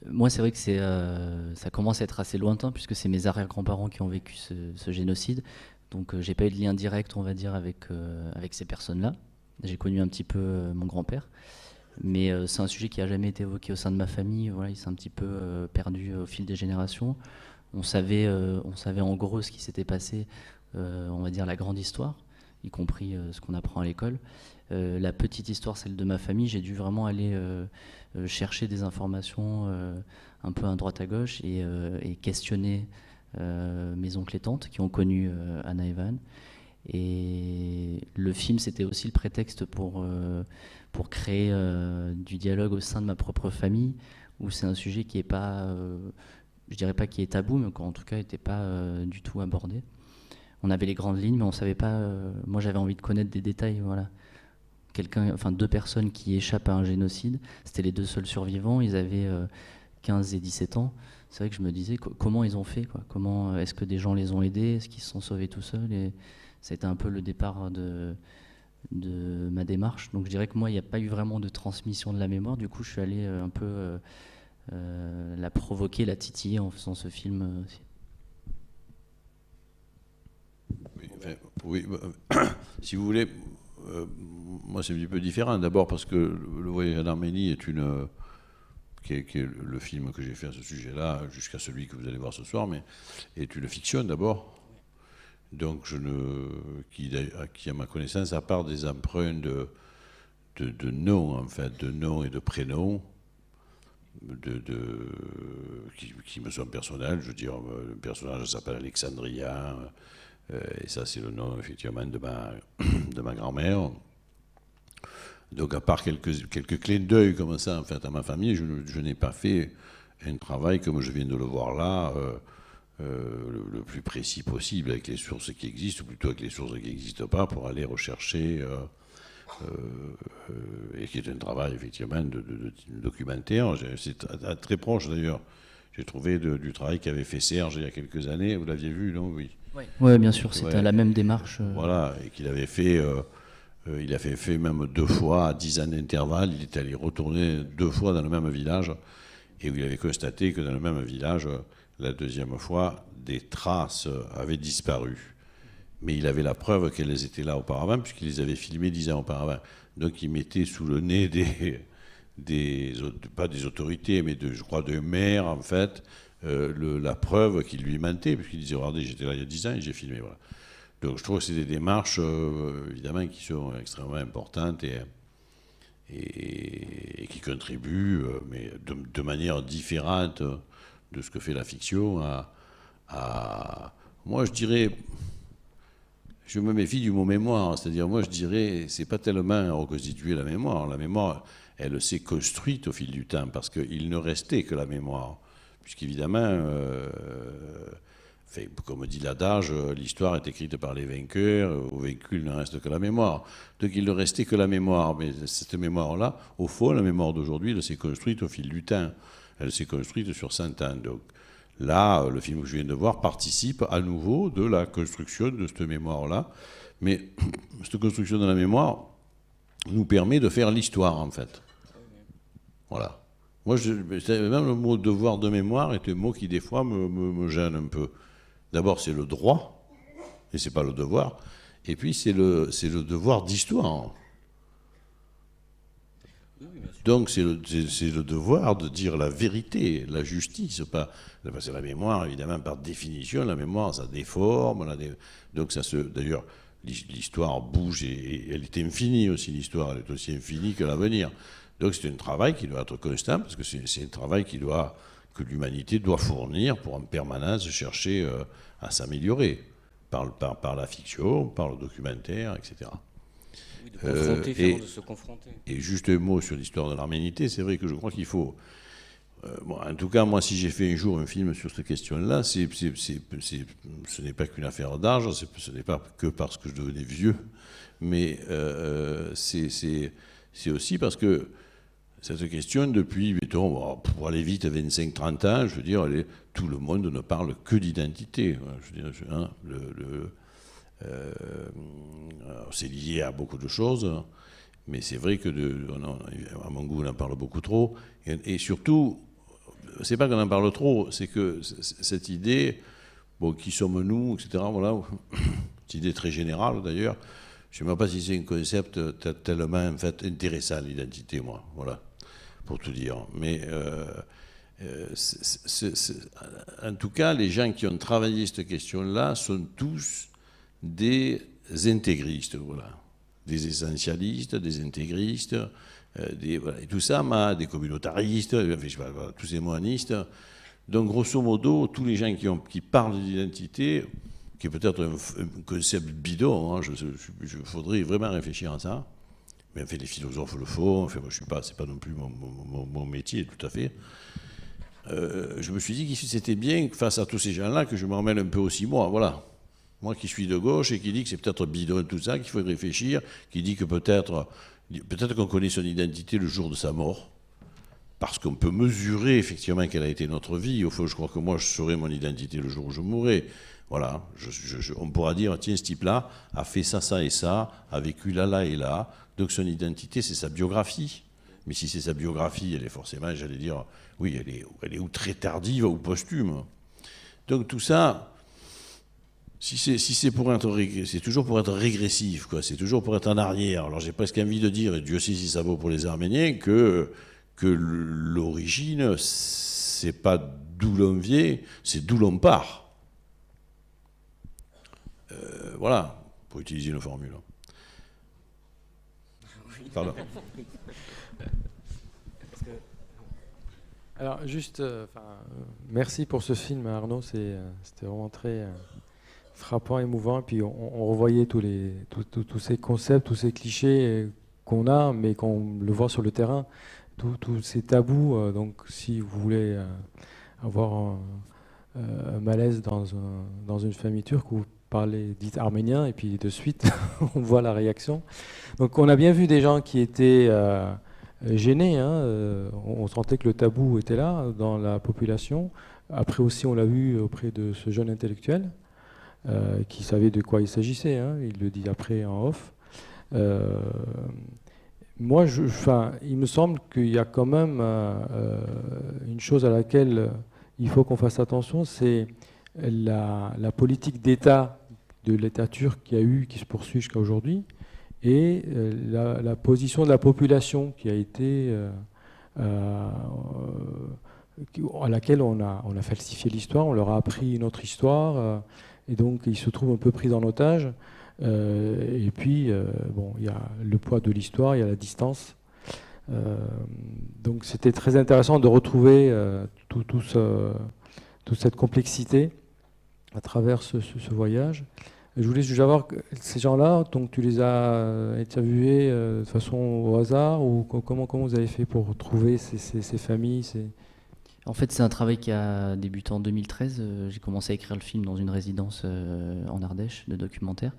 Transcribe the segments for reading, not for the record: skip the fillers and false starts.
Moi, c'est vrai que ça commence à être assez lointain puisque c'est mes arrière-grands-parents qui ont vécu ce génocide. Donc, j'ai pas eu de lien direct, on va dire, avec ces personnes-là. J'ai connu un petit peu mon grand-père, mais c'est un sujet qui a jamais été évoqué au sein de ma famille. Voilà, il s'est un petit peu perdu au fil des générations. On savait en gros ce qui s'était passé, on va dire la grande histoire, y compris ce qu'on apprend à l'école. La petite histoire, celle de ma famille, j'ai dû vraiment aller chercher des informations un peu à droite à gauche et questionner mes oncles et tantes qui ont connu Anna et Van. Et le film, c'était aussi le prétexte pour créer du dialogue au sein de ma propre famille, où c'est un sujet qui est pas, je dirais pas qui est tabou, mais en tout cas n'était pas du tout abordé. On avait les grandes lignes, mais on savait pas. Moi, j'avais envie de connaître des détails, voilà. Enfin deux personnes qui échappent à un génocide. C'était les deux seuls survivants. Ils avaient 15 et 17 ans. C'est vrai que je me disais comment ils ont fait, quoi. Comment est-ce que des gens les ont aidés, est-ce qu'ils se sont sauvés tout seuls. Et ça a été un peu le départ de ma démarche. Donc je dirais que moi, il n'y a pas eu vraiment de transmission de la mémoire. Du coup, je suis allé un peu la provoquer, la titiller en faisant ce film aussi. Oui, enfin, oui, si vous voulez, moi c'est un petit peu différent. D'abord parce que Le Voyage en Arménie est qui est le film que j'ai fait à ce sujet-là, jusqu'à celui que vous allez voir ce soir, mais est une fiction d'abord. Donc qui à ma connaissance, à part des emprunts de noms, en fait, de noms et de prénoms, qui me sont personnels. Je veux dire, le personnage s'appelle Alexandria, et ça c'est le nom effectivement de ma grand-mère. Donc à part quelques clins d'œil comme ça en fait à ma famille, je n'ai pas fait un travail comme je viens de le voir là, le plus précis possible avec les sources qui existent, ou plutôt avec les sources qui n'existent pas, pour aller rechercher, et qui est un travail effectivement de documentaire. C'est très proche d'ailleurs. J'ai trouvé du travail qu'avait fait Serge il y a quelques années. Vous l'aviez vu, non? Oui. Oui, ouais, bien sûr, c'était Ouais, la même démarche. voilà, et qu'il avait fait. Il avait fait même 2 fois à 10 ans d'intervalle. Il est allé retourner 2 fois dans le même village et où il avait constaté que dans le même village, la deuxième fois, des traces avaient disparu. Mais il avait la preuve qu'elles étaient là auparavant, puisqu'il les avait filmées 10 ans auparavant. Donc il mettait sous le nez pas des autorités, mais je crois des maires, en fait, la preuve qu'il lui mentait, puisqu'il disait, regardez, j'étais là il y a 10 ans et j'ai filmé. Voilà. Donc je trouve que c'est des démarches, évidemment, qui sont extrêmement importantes et qui contribuent, mais de manière différente de ce que fait la fiction, moi je dirais, je me méfie du mot mémoire, c'est-à-dire moi je dirais, c'est pas tellement reconstituer la mémoire. La mémoire, elle s'est construite au fil du temps parce qu'il ne restait que la mémoire, puisqu'évidemment, comme dit l'adage, l'histoire est écrite par les vainqueurs, aux vaincus il ne reste que la mémoire. Donc il ne restait que la mémoire, mais cette mémoire-là, au fond, la mémoire d'aujourd'hui, elle s'est construite au fil du temps. Elle s'est construite sur 100 ans. Donc là, le film que je viens de voir participe à nouveau de la construction de cette mémoire-là. Mais cette construction de la mémoire nous permet de faire l'histoire, en fait. Voilà. Moi, même le mot devoir de mémoire est un mot qui, des fois, me gêne un peu. D'abord, c'est le droit, et c'est pas le devoir. Et puis, c'est le devoir d'histoire. Donc, c'est le devoir de dire la vérité, la justice. Parce que la mémoire, évidemment, par définition, la mémoire, ça déforme. Donc, d'ailleurs, l'histoire bouge et elle est infinie aussi. L'histoire, elle est aussi infinie que l'avenir. Donc, c'est un travail qui doit être constant, parce que c'est un travail que l'humanité doit fournir pour en permanence chercher à s'améliorer par la fiction, par le documentaire, etc. Oui, de confronter, finalement, de se confronter. Et juste un mot sur l'histoire de l'arménité, c'est vrai que je crois qu'il faut... bon, en tout cas, moi, si j'ai fait un jour un film sur cette question-là, ce n'est pas qu'une affaire d'âge, ce n'est pas que parce que je devenais vieux, mais c'est aussi parce que cette question, depuis, mettons, pour aller vite, 25-30 ans, je veux dire, tout le monde ne parle que d'identité. Je veux dire, hein, c'est lié à beaucoup de choses, mais c'est vrai que, à mon goût, on en parle beaucoup trop. Et surtout, c'est pas qu'on en parle trop, c'est que cette idée, bon, qui sommes-nous, etc., voilà, cette idée très générale d'ailleurs, je ne sais même pas si c'est un concept tellement en fait, intéressant, l'identité, moi, voilà, pour tout dire. Mais en tout cas, les gens qui ont travaillé cette question-là sont tous des intégristes, voilà, des essentialistes, des intégristes, voilà, et tout ça, des communautaristes, enfin, je sais pas, voilà, tous ces monistes. Donc, grosso modo, tous les gens qui parlent d'identité, qui est peut-être un concept bidon, hein, faudrait vraiment réfléchir à ça. Mais enfin, les philosophes le font, enfin, moi, je suis pas, c'est pas non plus mon métier, tout à fait. Je me suis dit que c'était bien, face à tous ces gens-là, que je m'en mêle un peu aussi, moi, voilà. Moi qui suis de gauche et qui dit que c'est peut-être bidon tout ça, qu'il faut réfléchir, qui dit que peut-être qu'on connaît son identité le jour de sa mort, parce qu'on peut mesurer effectivement quelle a été notre vie. Au fond, je crois que moi, je saurai mon identité le jour où je mourrai. Voilà, on pourra dire, tiens, ce type-là a fait ça, ça et ça, a vécu là, là et là. Donc son identité, c'est sa biographie. Mais si c'est sa biographie, elle est forcément, j'allais dire, oui, elle est ou très tardive ou posthume. Donc tout ça, si c'est pour être, c'est toujours pour être régressif, quoi. C'est toujours pour être en arrière. Alors j'ai presque envie de dire, et Dieu sait si ça vaut pour les Arméniens, que l'origine, c'est pas d'où l'on vient, c'est d'où l'on part. Voilà, pour utiliser une formule. Pardon. Alors juste, merci pour ce film, Arnaud. C'était vraiment très frappant, émouvant. Et puis on revoyait tous ces concepts, tous ces clichés qu'on a, mais qu'on le voit sur le terrain. Tous ces tabous. Donc si vous voulez avoir un malaise dans une famille turque, vous parlez dit arménien, et puis de suite on voit la réaction. Donc on a bien vu des gens qui étaient gênés, hein, on sentait que le tabou était là dans la population. Après aussi on l'a vu auprès de ce jeune intellectuel qui savait de quoi il s'agissait, hein, il le dit après en off. Moi, il me semble qu'il y a quand même une chose à laquelle il faut qu'on fasse attention, c'est la politique d'État de l'État turc qu'il y a eu, qui se poursuit jusqu'à aujourd'hui, et la position de la population qui a été à laquelle on a falsifié l'histoire, on leur a appris une autre histoire, et donc ils se trouvent un peu pris en otage. Et puis, bon, il y a le poids de l'histoire, il y a la distance. Donc c'était très intéressant de retrouver toute cette complexité à travers ce voyage. Je voulais juste savoir, ces gens-là, donc tu les as interviewés de façon au hasard, ou comment vous avez fait pour trouver ces familles En fait, c'est un travail qui a débuté en 2013. J'ai commencé à écrire le film dans une résidence en Ardèche de documentaire.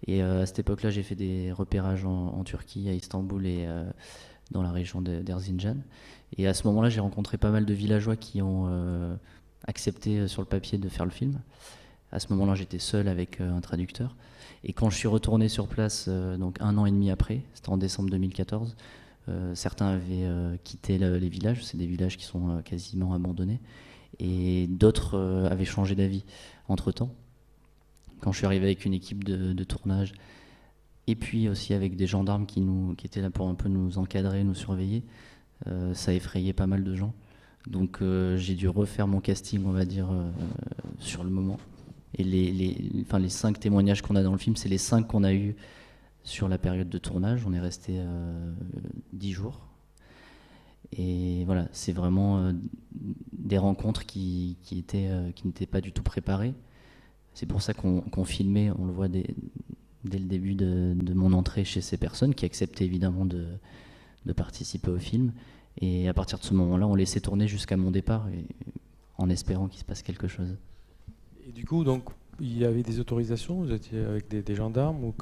Et à cette époque-là, j'ai fait des repérages en Turquie, à Istanbul et dans la région d'Erzincan. Et à ce moment-là, j'ai rencontré pas mal de villageois qui ont accepté sur le papier de faire le film. À ce moment-là, j'étais seul avec un traducteur. Et quand je suis retourné sur place, donc 1 an et demi après, c'était en décembre 2014, certains avaient quitté les villages, c'est des villages qui sont quasiment abandonnés, et d'autres avaient changé d'avis entre-temps. Quand je suis arrivé avec une équipe de tournage, et puis aussi avec des gendarmes qui étaient là pour un peu nous encadrer, nous surveiller, ça effrayait pas mal de gens. Donc j'ai dû refaire mon casting, on va dire, sur le moment. Et les 5 témoignages qu'on a dans le film, c'est les 5 qu'on a eus sur la période de tournage. On est resté 10 jours. Et voilà, c'est vraiment des rencontres qui n'étaient pas du tout préparées. C'est pour ça qu'on filmait, on le voit dès le début de mon entrée chez ces personnes, qui acceptaient évidemment de participer au film. Et à partir de ce moment-là, on laissait tourner jusqu'à mon départ, en espérant qu'il se passe quelque chose. Et du coup, donc, il y avait des autorisations, vous étiez avec des gendarmes, ou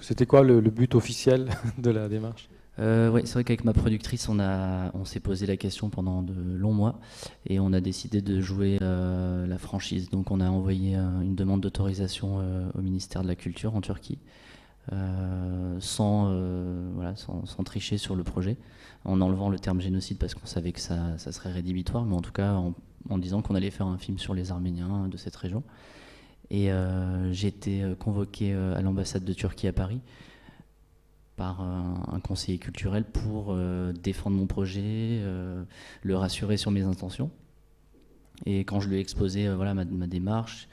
c'était quoi le but officiel de la démarche ? Oui, c'est vrai qu'avec ma productrice, on s'est posé la question pendant de longs mois, et on a décidé de jouer la franchise. Donc on a envoyé une demande d'autorisation au ministère de la Culture en Turquie. sans tricher sur le projet, en enlevant le terme génocide parce qu'on savait que ça serait rédhibitoire, mais en tout cas en disant qu'on allait faire un film sur les Arméniens de cette région. Et j'ai été convoqué à l'ambassade de Turquie à Paris par un conseiller culturel pour défendre mon projet, le rassurer sur mes intentions. Et quand je lui ai exposé ma démarche,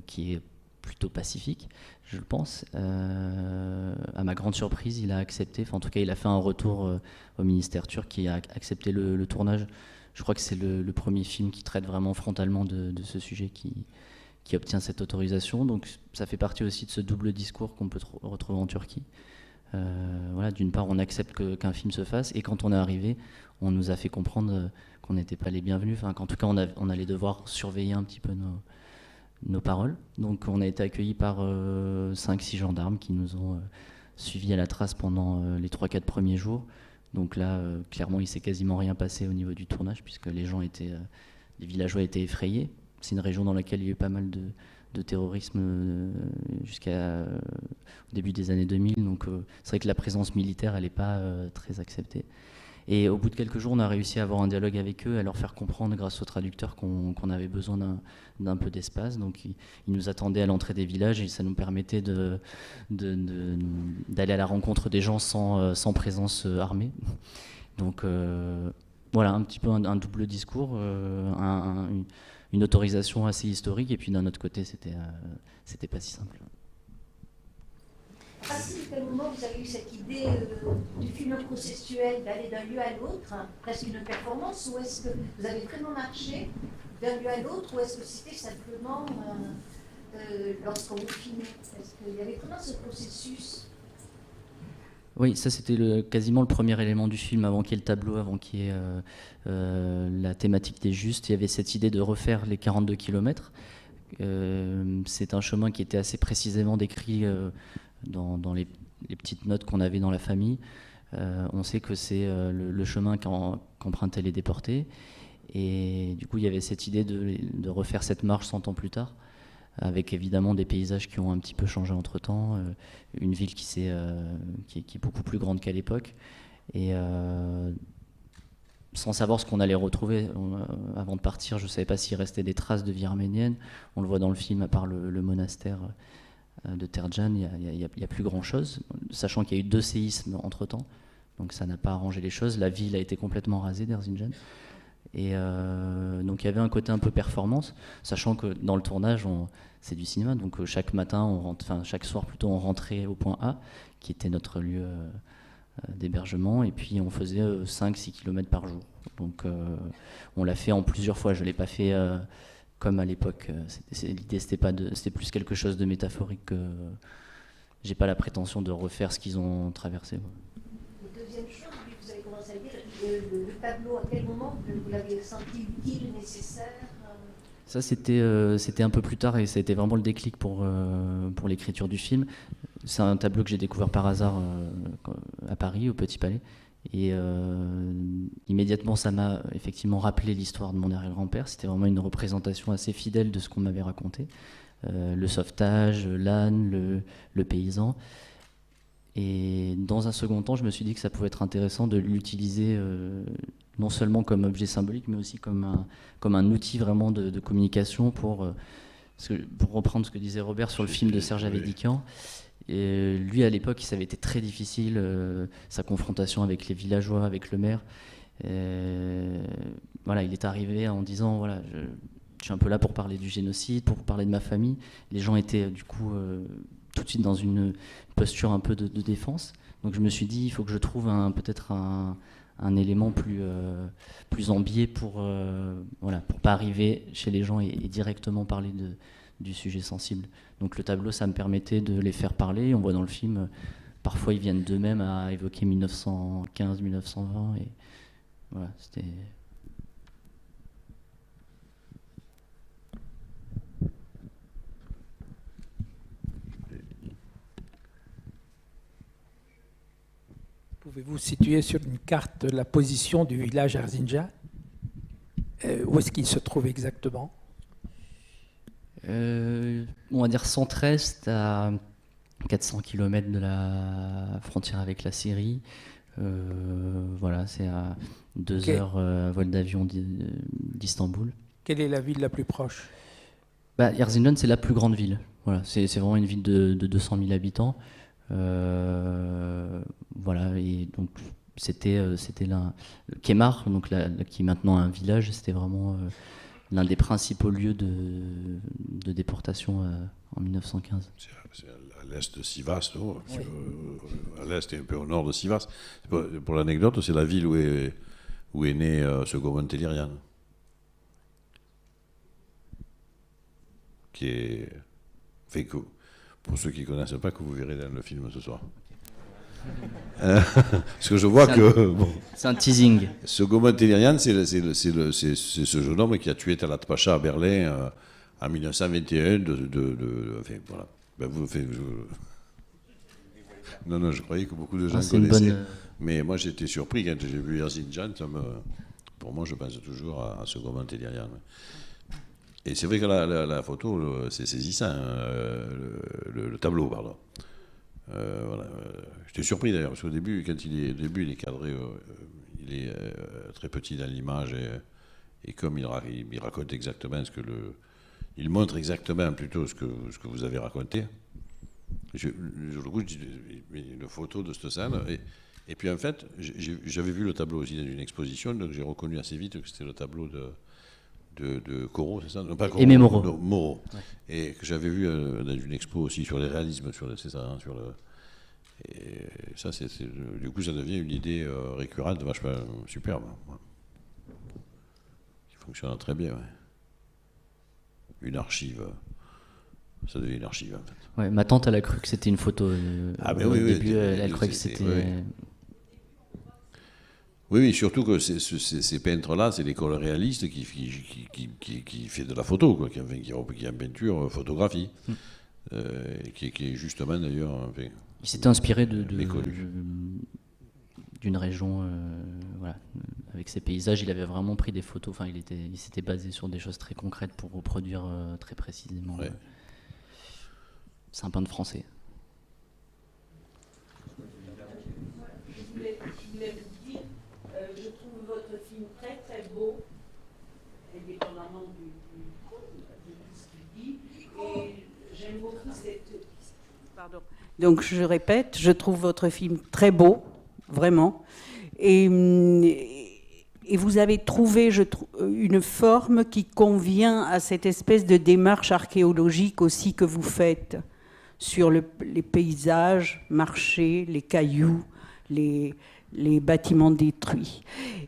qui est plutôt pacifique, je pense, à ma grande surprise, il a accepté, en tout cas il a fait un retour au ministère turc qui a accepté le tournage. Je crois que c'est le premier film qui traite vraiment frontalement de ce sujet qui obtient cette autorisation. Donc ça fait partie aussi de ce double discours qu'on peut retrouver en Turquie. D'une part, on accepte qu'un film se fasse, et quand on est arrivé, on nous a fait comprendre qu'on n'était pas les bienvenus, qu'en tout cas on allait devoir surveiller un petit peu nos paroles. Donc on a été accueillis par 5-6 gendarmes qui nous ont suivis à la trace pendant les 3-4 premiers jours. Donc là, clairement, il s'est quasiment rien passé au niveau du tournage, puisque les villageois étaient effrayés. C'est une région dans laquelle il y a eu pas mal de terrorisme jusqu'au début des années 2000. Donc c'est vrai que la présence militaire, elle n'est pas très acceptée. Et au bout de quelques jours, on a réussi à avoir un dialogue avec eux, à leur faire comprendre, grâce au traducteur, qu'on avait besoin d'un peu d'espace. Donc ils nous attendaient à l'entrée des villages, et ça nous permettait d'aller à la rencontre des gens sans présence armée. Donc voilà, un petit peu un double discours, une autorisation assez historique, et puis d'un autre côté, c'était pas si simple. À partir de quel moment vous avez eu cette idée du film processuel, d'aller d'un lieu à l'autre, presque une performance, ou est-ce que vous avez vraiment marché d'un lieu à l'autre, ou est-ce que c'était simplement lorsqu'on vous filmait? Est-ce qu'il y avait vraiment ce processus? Oui, ça c'était quasiment le premier élément du film, avant qu'il y ait le tableau, avant qu'il y ait la thématique des justes. Il y avait cette idée de refaire les 42 km. C'est un chemin qui était assez précisément décrit dans les petites notes qu'on avait dans la famille. On sait que c'est le chemin qu'empruntaient les déportés. Et du coup, il y avait cette idée de refaire cette marche 100 ans plus tard, avec évidemment des paysages qui ont un petit peu changé entre-temps, une ville qui est beaucoup plus grande qu'à l'époque, et sans savoir ce qu'on allait retrouver avant de partir. Je ne savais pas s'il restait des traces de vie arménienne. On le voit dans le film, à part le monastère de Terjan, il n'y a plus grand-chose, sachant qu'il y a eu 2 séismes entre-temps, donc ça n'a pas arrangé les choses. La ville a été complètement rasée d'Erzincan. Et donc il y avait un côté un peu performance, sachant que dans le tournage, c'est du cinéma, donc chaque soir plutôt, on rentrait au point A, qui était notre lieu d'hébergement, et puis on faisait 5-6 km par jour. Donc on l'a fait en plusieurs fois, je ne l'ai pas fait comme à l'époque. L'idée, c'était plus quelque chose de métaphorique. J'ai pas la prétention de refaire ce qu'ils ont traversé. Deuxième chose, vous avez commencé à dire, le tableau, à quel moment vous l'avez senti utile, nécessaire? Ça, c'était un peu plus tard, et ça a été vraiment le déclic pour l'écriture du film. C'est un tableau que j'ai découvert par hasard à Paris, au Petit Palais. Et immédiatement, ça m'a effectivement rappelé l'histoire de mon arrière-grand-père. C'était vraiment une représentation assez fidèle de ce qu'on m'avait raconté. Le sauvetage, l'âne, le paysan. Et dans un second temps, je me suis dit que ça pouvait être intéressant de l'utiliser non seulement comme objet symbolique, mais aussi comme un outil vraiment de communication pour reprendre ce que disait Robert sur le film de Serge Avedikian. Et lui, à l'époque, ça avait été très difficile, sa confrontation avec les villageois, avec le maire. Voilà, il est arrivé en disant, voilà, je suis un peu là pour parler du génocide, pour parler de ma famille. Les gens étaient du coup tout de suite dans une posture un peu de défense. Donc je me suis dit, il faut que je trouve peut-être un élément plus ambié pour pas arriver chez les gens et directement parler du sujet sensible. Donc le tableau, ça me permettait de les faire parler. On voit dans le film, parfois ils viennent d'eux-mêmes à évoquer 1915, 1920, et voilà, c'était... Pouvez-vous situer sur une carte la position du village Erzincan? Où est-ce qu'il se trouve exactement? On va dire centre-est, à 400 km de la frontière avec la Syrie. Voilà, c'est à 2 Ok. heures vol d'avion d'Istanbul. Quelle est la ville la plus proche? Bah, Erzincan, c'est la plus grande ville. Voilà, c'est vraiment une ville de 200 000 habitants. Voilà, et donc c'était Kemar, donc qui est maintenant un village, c'était vraiment l'un des principaux lieux de déportation en 1915. C'est à l'est de Sivas, non? À l'est et un peu au nord de Sivas. Pour l'anecdote, c'est la ville où est né Segomen Tehlirian. Qui est fait que, pour ceux qui ne connaissent pas, que vous verrez dans le film ce soir. Parce que je vois que C'est un teasing. Segomen Tehlirian, c'est ce jeune homme qui a tué Talat Pacha à Berlin en 1921. Enfin, voilà. Ben, non, je croyais que beaucoup de gens C'est une connaissaient. bonne. Mais moi, j'étais surpris quand j'ai vu Erzincan. Pour moi, je pense toujours à Segomen Tehlirian. Et c'est vrai que la photo, c'est saisissant, le tableau, pardon. Voilà. J'étais surpris d'ailleurs, parce qu'au début, il est cadré, il est très petit dans l'image, et comme il raconte exactement il montre exactement plutôt ce que vous avez raconté. Sur le coup, je dis, mais une photo de cette scène, et puis en fait, j'avais vu le tableau aussi dans une exposition, donc j'ai reconnu assez vite que c'était le tableau de Corot, c'est ça? Non, pas Corot, Aimé Moreau. non, Moreau. Ouais. Et que j'avais vu dans une expo aussi sur les réalismes, c'est ça, hein, et ça, du coup, ça devient une idée récurrente, vachement superbe. Ouais. Qui fonctionne très bien, ouais. Une archive, ça devient une archive, en fait. Ouais, ma tante, elle a cru que c'était une photo. Mais Au oui, début, elle croyait que c'était. Oui, surtout que ces peintres-là, c'est l'école réaliste qui fait de la photo, quoi, qui a une peinture, photographie, qui est justement d'ailleurs. Enfin, Il s'était inspiré méconnu. d'une région, voilà, avec ses paysages. Il avait vraiment pris des photos. Enfin, il s'était basé sur des choses très concrètes pour reproduire très précisément. Ouais. C'est un peintre français. Je voulais vous dire, je trouve votre film très très beau, indépendamment de ce qu'il dit, et j'aime beaucoup cette... Pardon. Donc je répète, je trouve votre film très beau, vraiment, et vous avez trouvé, une forme qui convient à cette espèce de démarche archéologique aussi que vous faites sur les paysages, marchés, les cailloux, les bâtiments détruits.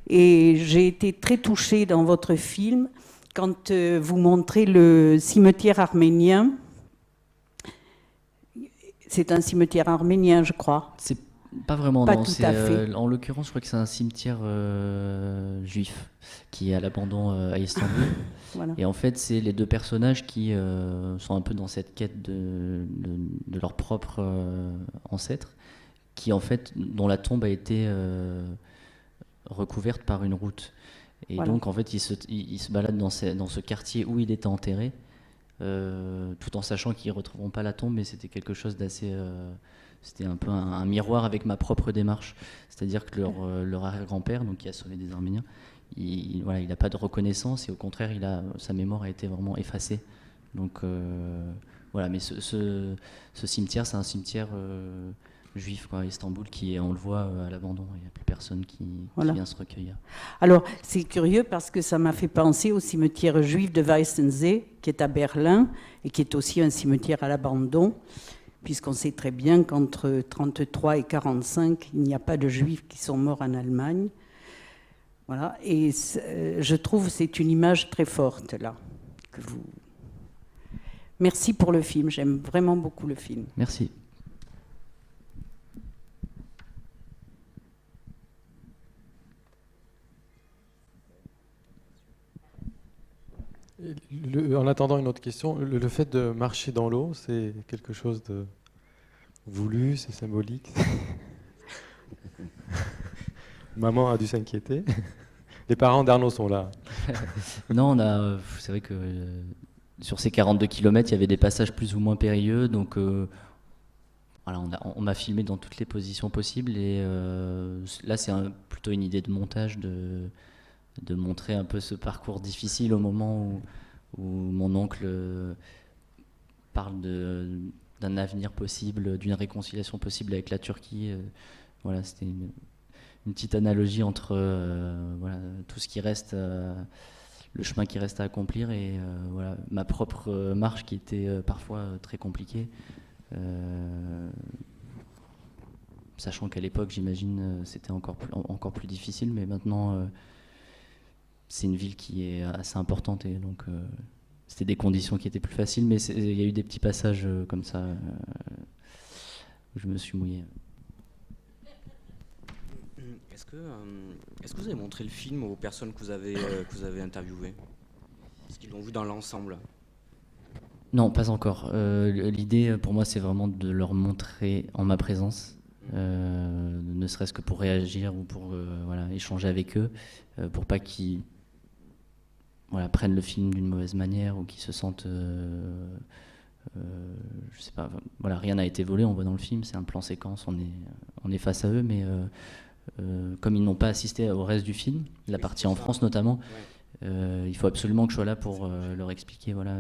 Et j'ai été très touchée dans votre film quand vous montrez le cimetière arménien. C'est un cimetière arménien, je crois. C'est pas vraiment. Pas non, tout à fait. En l'occurrence, je crois que c'est un cimetière juif qui est à l'abandon à Istanbul. Voilà. Et en fait, c'est les deux personnages qui sont un peu dans cette quête de leur propre ancêtre, qui en fait, dont la tombe a été recouverte par une route. Et Voilà. donc, en fait, il se balade dans ce quartier où il était enterré, tout en sachant qu'ils ne retrouveront pas la tombe, mais c'était quelque chose d'assez... c'était un peu un miroir avec ma propre démarche. C'est-à-dire que leur arrière-grand-père, donc qui a sauvé des Arméniens, il n'a pas de reconnaissance, et au contraire, sa mémoire a été vraiment effacée. Donc voilà, mais ce cimetière, c'est un cimetière juif, quoi, à Istanbul, on le voit à l'abandon. Il n'y a plus personne qui vient se recueillir. Alors, c'est curieux parce que ça m'a fait penser au cimetière juif de Weißensee, qui est à Berlin, et qui est aussi un cimetière à l'abandon, puisqu'on sait très bien qu'entre 1933 et 1945, il n'y a pas de juifs qui sont morts en Allemagne. Voilà, et je trouve que c'est une image très forte, là. Merci pour le film, j'aime vraiment beaucoup le film. Merci. En attendant une autre question, le fait de marcher dans l'eau, c'est quelque chose de voulu, c'est symbolique. Maman a dû s'inquiéter. Les parents d'Arnaud sont là. Non, c'est vrai que sur ces 42 km, il y avait des passages plus ou moins périlleux, donc voilà, on m'a filmé dans toutes les positions possibles et là c'est plutôt une idée de montage de montrer un peu ce parcours difficile au moment où mon oncle parle d'un avenir possible, d'une réconciliation possible avec la Turquie. Voilà, c'était une petite analogie entre voilà, tout ce qui reste, le chemin qui reste à accomplir et voilà, ma propre marche qui était parfois très compliquée. Sachant qu'à l'époque, j'imagine, c'était encore plus difficile, mais maintenant, c'est une ville qui est assez importante et donc c'était des conditions qui étaient plus faciles, mais il y a eu des petits passages comme ça où je me suis mouillé. Est-ce que vous avez montré le film aux personnes que vous avez interviewées? Est-ce qu'ils l'ont vu dans l'ensemble? Non, pas encore. L'idée pour moi, c'est vraiment de leur montrer en ma présence, ne serait-ce que pour réagir ou pour voilà, échanger avec eux, pour pas qu'ils prennent le film d'une mauvaise manière ou qu'ils se sentent... je sais pas, voilà, rien n'a été volé, on voit dans le film, c'est un plan séquence, on est face à eux, mais comme ils n'ont pas assisté au reste du film, la partie en France notamment, il faut absolument que je sois là pour leur expliquer voilà,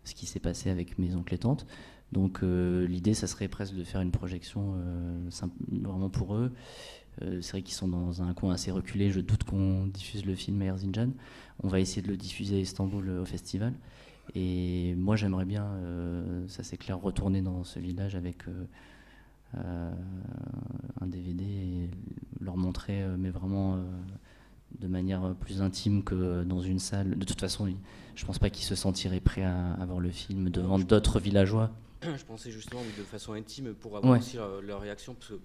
ce qui s'est passé avec mes oncles et tantes. Donc l'idée, ça serait presque de faire une projection vraiment pour eux. C'est vrai qu'ils sont dans un coin assez reculé, je doute qu'on diffuse le film à Erzincan. On va essayer de le diffuser à Istanbul au festival. Et moi, j'aimerais bien, ça c'est clair, retourner dans ce village avec un DVD et leur montrer, mais vraiment de manière plus intime que dans une salle. De toute façon, je pense pas qu'ils se sentiraient prêts à voir le film devant d'autres villageois. Je pensais justement de façon intime pour avoir aussi leur réaction, parce que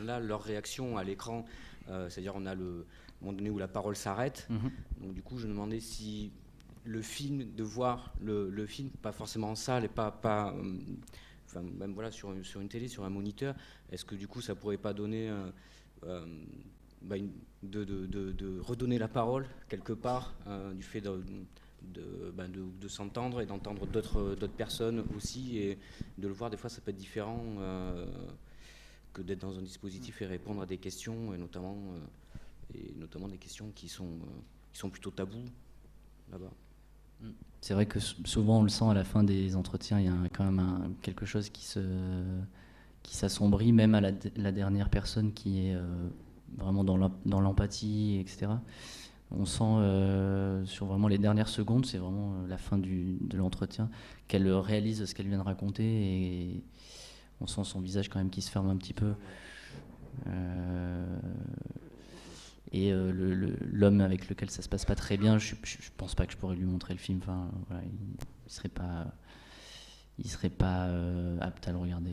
on a leur réaction à l'écran, c'est-à-dire on a le moment donné où la parole s'arrête. Donc du coup, je me demandais si le film, de voir le film, pas forcément en salle et pas même voilà, sur une télé, sur un moniteur, est-ce que du coup ça pourrait pas donner de redonner la parole quelque part, du fait de s'entendre et d'entendre d'autres personnes aussi, et de le voir, des fois ça peut être différent que d'être dans un dispositif et répondre à des questions, et notamment des questions qui sont plutôt tabous là-bas. C'est vrai que souvent on le sent à la fin des entretiens, il y a quand même quelque chose qui s'assombrit, même à la dernière personne qui est vraiment dans l'empathie, etc. On sent sur vraiment les dernières secondes, c'est vraiment la fin de l'entretien, qu'elle réalise ce qu'elle vient de raconter, et on sent son visage quand même qui se ferme un petit peu. Et l'homme avec lequel ça se passe pas très bien, je pense pas que je pourrais lui montrer le film. Enfin, voilà, il serait pas apte à le regarder,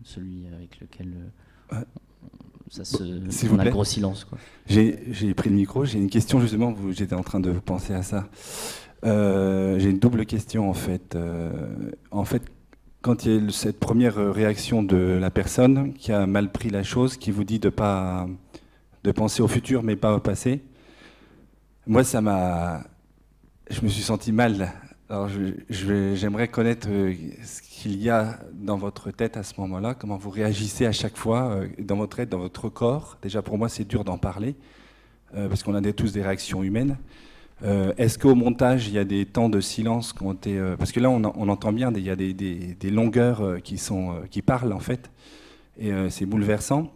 celui avec lequel on a le gros silence, quoi. J'ai pris le micro, j'ai une question justement, j'étais en train de penser à ça. J'ai une double question en fait. Quand il y a cette première réaction de la personne qui a mal pris la chose, qui vous dit de penser au futur mais pas au passé, moi je me suis senti mal. Alors j'aimerais connaître ce qu'il y a dans votre tête à ce moment-là, comment vous réagissez à chaque fois dans votre tête, dans votre corps. Déjà pour moi c'est dur d'en parler parce qu'on a tous des réactions humaines. Est-ce qu'au montage il y a des temps de silence qui ont été, parce que là on entend bien, il y a des longueurs qui parlent en fait, et c'est bouleversant.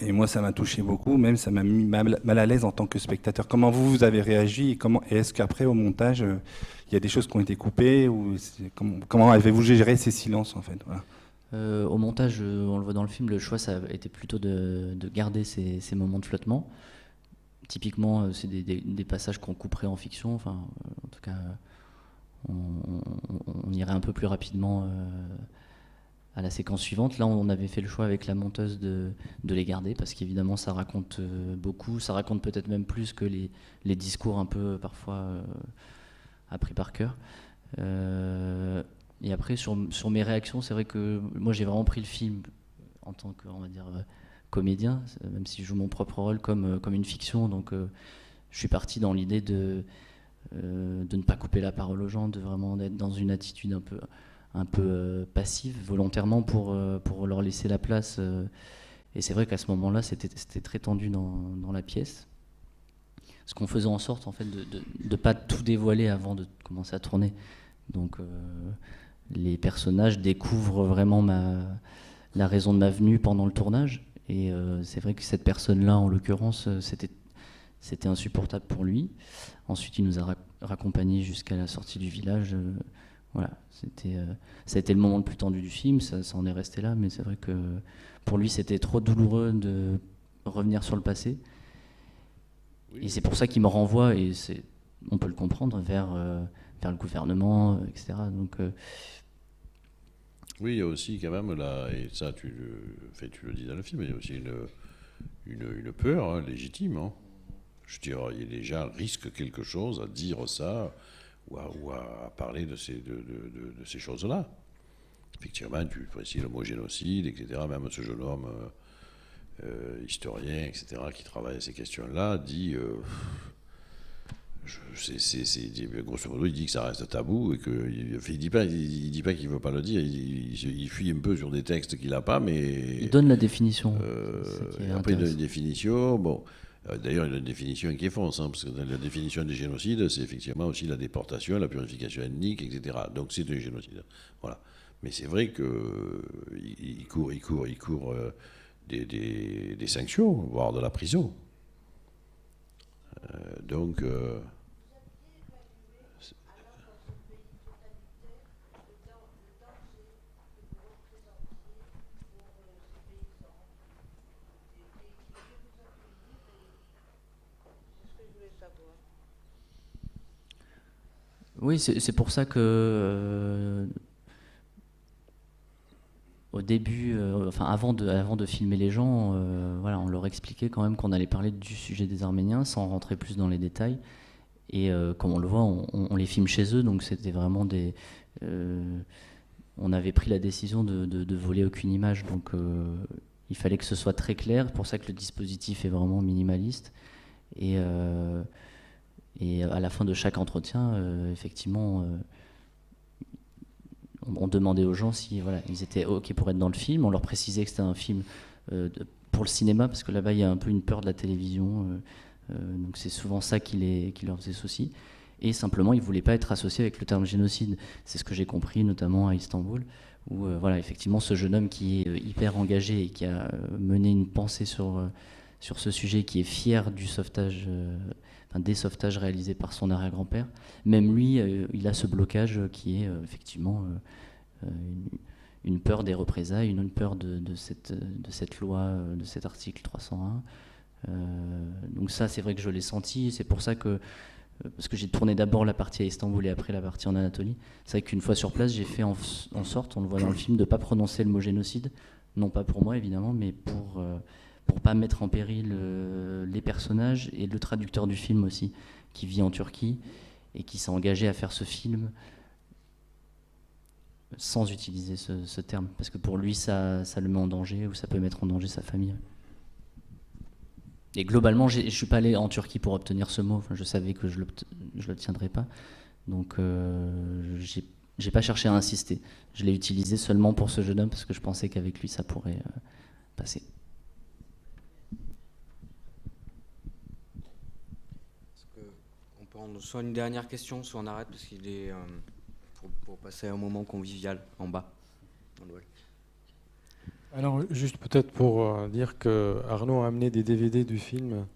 Et moi, ça m'a touché beaucoup, même ça m'a mis mal à l'aise en tant que spectateur. Comment vous avez réagi, et est-ce qu'après, au montage, il y a des choses qui ont été coupées, ou comment avez-vous géré ces silences, en fait? Voilà. Au montage, on le voit dans le film, le choix, ça a été plutôt de garder ces moments de flottement. Typiquement, c'est des passages qu'on couperait en fiction. Enfin, en tout cas, on irait un peu plus rapidement à la séquence suivante. Là, on avait fait le choix avec la monteuse de les garder, parce qu'évidemment, ça raconte beaucoup. Ça raconte peut-être même plus que les discours un peu, parfois, appris par cœur. Et après, sur mes réactions, c'est vrai que moi, j'ai vraiment pris le film en tant que, on va dire, comédien, même si je joue mon propre rôle comme une fiction. Donc, je suis parti dans l'idée de ne pas couper la parole aux gens, de vraiment être dans une attitude un peu passive volontairement pour leur laisser la place. Et c'est vrai qu'à ce moment-là, c'était très tendu dans la pièce. Ce qu'on faisait en sorte en fait de ne pas tout dévoiler avant de commencer à tourner. Donc les personnages découvrent vraiment la raison de ma venue pendant le tournage. Et c'est vrai que cette personne-là, en l'occurrence, c'était insupportable pour lui. Ensuite, il nous a raccompagnés jusqu'à la sortie du village. Voilà, ça a été le moment le plus tendu du film, ça en est resté là, mais c'est vrai que pour lui, c'était trop douloureux de revenir sur le passé. Et c'est pour ça qu'il me renvoie, et on peut le comprendre, vers le gouvernement, etc. Donc, oui, il y a aussi quand même, et ça tu le dis dans le film, il y a aussi une peur hein, légitime. Hein. Je veux dire, les gens risquent quelque chose à dire ça ou à parler de ces choses-là. Effectivement, tu précises le mot génocide, etc. Même ce jeune homme historien, etc., qui travaille à ces questions-là, dit, grosso modo, il dit que ça reste tabou et il dit pas qu'il veut pas le dire. Il fuit un peu sur des textes qu'il n'a pas, mais il donne la définition. Après, il donne une définition. Bon. D'ailleurs, il a une définition qui est fausse, hein, parce que dans la définition des génocides, c'est effectivement aussi la déportation, la purification ethnique, etc. Donc c'est un génocide. Voilà. Mais c'est vrai qu'il court des sanctions, voire de la prison. Donc... Oui, c'est pour ça que au début, avant de filmer les gens, voilà, on leur expliquait quand même qu'on allait parler du sujet des Arméniens sans rentrer plus dans les détails. Et comme on le voit, on les filme chez eux, donc c'était vraiment on avait pris la décision de voler aucune image, donc il fallait que ce soit très clair. C'est pour ça que le dispositif est vraiment minimaliste. Et à la fin de chaque entretien, effectivement, on demandait aux gens si voilà, ils étaient OK pour être dans le film. On leur précisait que c'était un film pour le cinéma, parce que là-bas, il y a un peu une peur de la télévision. Donc c'est souvent ça qui leur faisait souci. Et simplement, ils ne voulaient pas être associés avec le terme génocide. C'est ce que j'ai compris, notamment à Istanbul, où voilà, effectivement, ce jeune homme qui est hyper engagé et qui a mené une pensée sur ce sujet, qui est fier du sauvetage... des sauvetages réalisés par son arrière-grand-père. Même lui, il a ce blocage qui est effectivement une peur des représailles, une peur de cette loi, de cet article 301. Donc ça, c'est vrai que je l'ai senti. C'est pour ça que, parce que j'ai tourné d'abord la partie à Istanbul et après la partie en Anatolie, c'est vrai qu'une fois sur place, j'ai fait en sorte, on le voit dans le film, de ne pas prononcer le mot génocide. Non pas pour moi, évidemment, mais pour pas mettre en péril les personnages et le traducteur du film aussi, qui vit en Turquie et qui s'est engagé à faire ce film sans utiliser ce terme, parce que pour lui, ça le met en danger, ou ça peut mettre en danger sa famille. Et globalement, je ne suis pas allé en Turquie pour obtenir ce mot. Enfin, je savais que je ne l'obtiendrais pas. Donc, j'ai pas cherché à insister. Je l'ai utilisé seulement pour ce jeune homme, parce que je pensais qu'avec lui, ça pourrait passer. On peut prendre soit une dernière question, soit on arrête, parce qu'il est pour passer à un moment convivial en bas. Alors, juste peut-être pour dire que Arnaud a amené des DVD du film.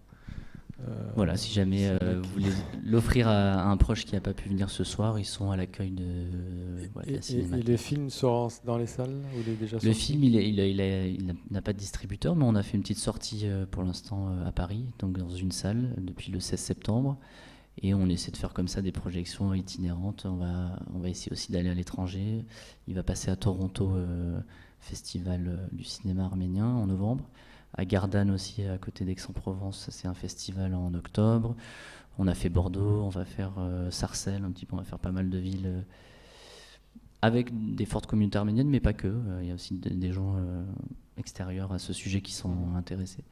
Voilà, si jamais vous voulez l'offrir à un proche qui n'a pas pu venir ce soir, ils sont à l'accueil de la Cinémathèque. Et les films seront dans les salles ou il est déjà sorti ? Le film, il n'a pas de distributeur, mais on a fait une petite sortie pour l'instant à Paris, donc dans une salle, depuis le 16 septembre. Et on essaie de faire comme ça des projections itinérantes. On va essayer aussi d'aller à l'étranger. Il va passer à Toronto, festival du cinéma arménien, en novembre. À Gardanne aussi, à côté d'Aix-en-Provence, c'est un festival en octobre. On a fait Bordeaux, on va faire Sarcelles, un petit peu, on va faire pas mal de villes avec des fortes communautés arméniennes, mais pas que. Il y a aussi des gens extérieurs à ce sujet qui sont intéressés.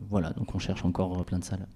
Voilà, donc on cherche encore plein de salles.